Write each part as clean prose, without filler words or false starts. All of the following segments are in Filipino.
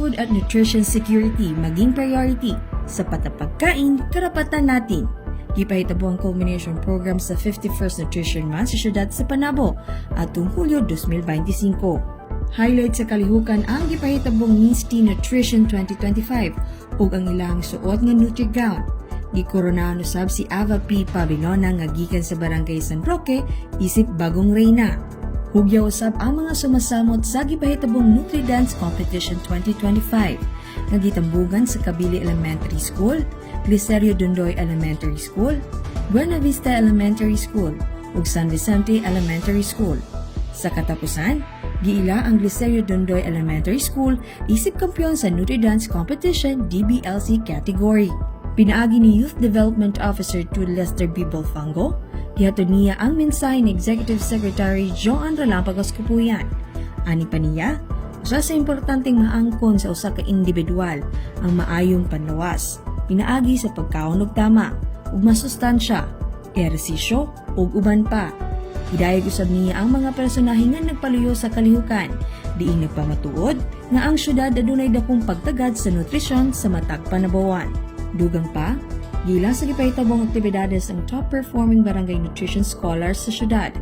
food at nutrition security maging priority. Sapat na pagkain, karapatan natin. Gipahitabo ang culmination program sa 51st Nutrition Month sa syudad sa Panabo atong Hulyo 2025. Highlight sa kalihukan ang gipahitabong Misty Nutrition 2025 ug ang ilang suot nga Nutri-Gown. Gikoronahan usab si Ava P. Pabinona nga gikan sa Barangay San Roque, isip Bagong Reyna. Hugyaw usab ang mga sumasamot sa gipahitabong Nutri-Dance Competition 2025 nga gitambugan sa Kabili Elementary School, Glicerio Dondoy Elementary School, Buena Vista Elementary School ug San Vicente Elementary School. Sa katapusan, giila ang Glicerio Dondoy Elementary School isip kampiyon sa Nutri-Dance Competition DBLC category. Pinaagi ni Youth Development Officer to Lester B. Bolfango, gihatod niya ang mensahe ni Executive Secretary Joan Relampagos Kapuyan. Ani pa niya, usa sa importanteng maangkon sa usa ka individual ang maayong panlawas, pinaagi sa pagkaon og tama, ug masustansya, ehersisyo ug uban pa. Hidayag usab niya ang mga personahe nga nagpaluyo sa kalihukan, diin nagpamatuod nga ang syudad adunay dakong pagtagad sa nutrisyon sa matag panabawan. Dugang pa, gila sa gipahitabong aktibidades ang top performing barangay nutrition scholars sa syudad.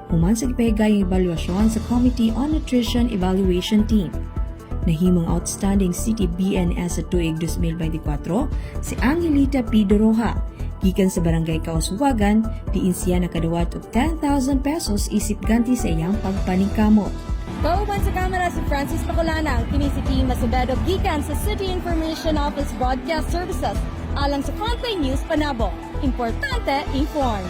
Human sa gipahigayang evaluasyon sa Committee on Nutrition Evaluation Team. Nahimong outstanding City BNS sa tuig 2024 si Angelita P. Doroha, gikan sa barangay Kauswagan, diin siya nakadawat og 10,000 pesos isip ganti sa iyang pagpaningkamot. Kauban sa kamera si Francis Pacolana, kini si Team Macebedo gikan sa City Information Office Broadcast Services alang sa Frontline News Panabo. Importante, informed.